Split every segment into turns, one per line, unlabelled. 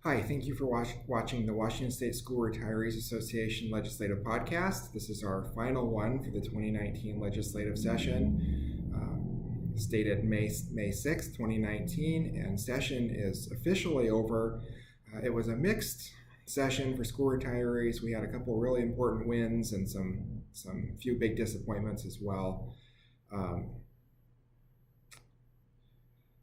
Hi, thank you for watching the Washington State School Retirees Association Legislative Podcast. This is our final one for the 2019 legislative session, stated May 6, 2019, and session is officially over. It was a mixed session for school retirees. We had a couple really important wins and some few big disappointments as well.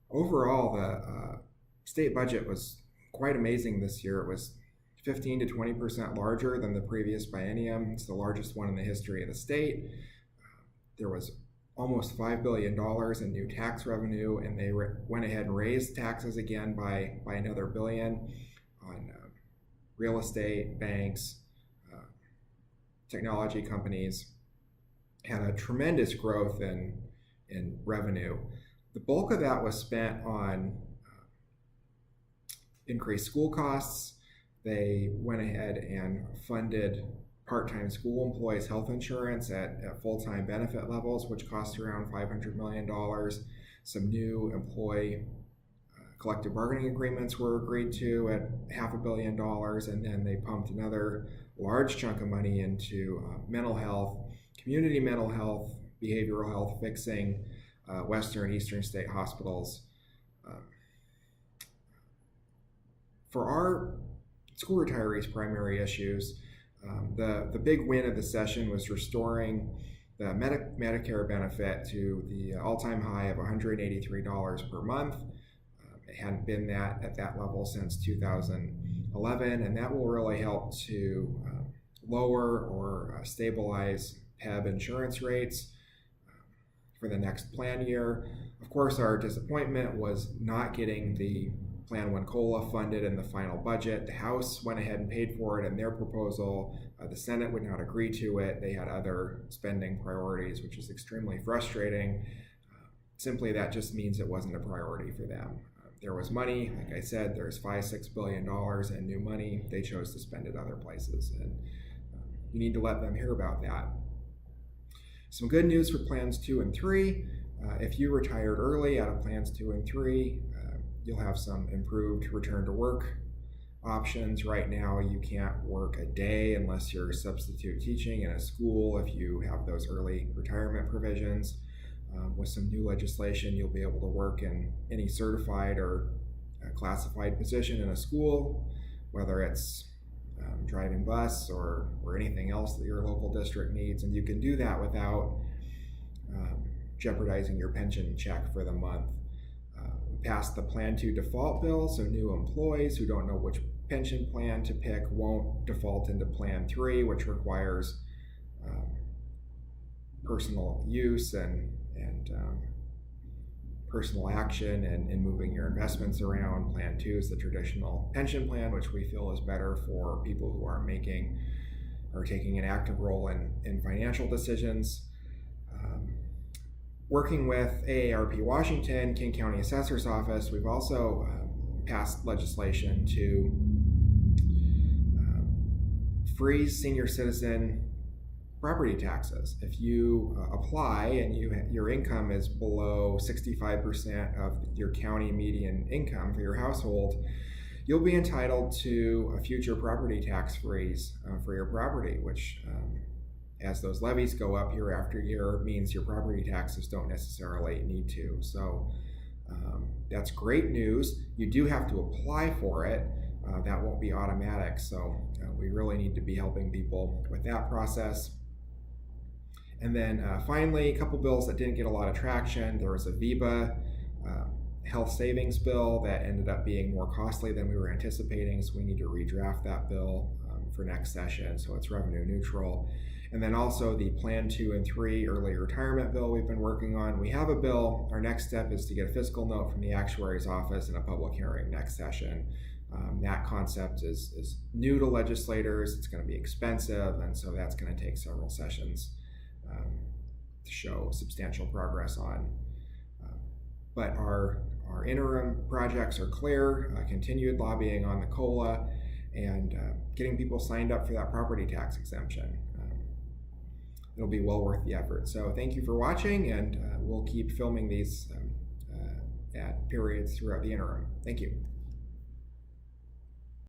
Overall, the state budget was quite amazing this year. It was 15 to 20% larger than the previous biennium. It's the largest one in the history of the state. There was almost $5 billion in new tax revenue, and they went ahead and raised taxes again by another $1 billion on real estate, banks, technology companies. Had a tremendous growth in revenue. The bulk of that was spent on increased school costs. They went ahead and funded part-time school employees' health insurance at full-time benefit levels, which cost around $500 million. Some new employee collective bargaining agreements were agreed to at $500 million, and then they pumped another large chunk of money into mental health, community mental health, behavioral health, fixing Western, Eastern state hospitals. For our school retirees' primary issues, the big win of the session was restoring the Medicare benefit to the all-time high of $183 per month. It hadn't been at that level since 2011, and that will really help to lower or stabilize PEB insurance rates for the next plan year. Of course, our disappointment was not getting the Plan 1 COLA funded in the final budget. The House went ahead and paid for it in their proposal. The Senate would not agree to it. They had other spending priorities, which is extremely frustrating. Simply, that just means it wasn't a priority for them. There was money, like I said, there's $5-6 billion in new money. They chose to spend it other places, and you need to let them hear about that. Some good news for Plans 2 and 3. If you retired early out of Plans 2 and 3, you'll have some improved return to work options. Right now, you can't work a day unless you're substitute teaching in a school if you have those early retirement provisions. With some new legislation, you'll be able to work in any certified or classified position in a school, whether it's driving bus or anything else that your local district needs, and you can do that without jeopardizing your pension check for the month. Passed the Plan 2 default bill, so new employees who don't know which pension plan to pick won't default into Plan 3, which requires personal use and personal action and moving your investments around. Plan 2 is the traditional pension plan, which we feel is better for people who are making or taking an active role in financial decisions. Working with AARP Washington, King County Assessor's Office, we've also passed legislation to freeze senior citizen property taxes. If you apply and your income is below 65% of your county median income for your household, you'll be entitled to a future property tax freeze for your property, which as those levies go up year after year, means your property taxes don't necessarily need to. So that's great news. You do have to apply for it. That won't be automatic. So we really need to be helping people with that process. And then finally, a couple bills that didn't get a lot of traction. There was a VEBA health savings bill that ended up being more costly than we were anticipating. So we need to redraft that bill for next session, so it's revenue neutral. And then also the Plan 2 and 3 early retirement bill we've been working on. We have a bill. Our next step is to get a fiscal note from the actuary's office and a public hearing next session. That concept is new to legislators. It's going to be expensive, and so that's going to take several sessions to show substantial progress on. But our interim projects are clear, continued lobbying on the COLA, and getting people signed up for that property tax exemption. It'll be well worth the effort. So thank you for watching, and we'll keep filming these at periods throughout the interim. Thank you.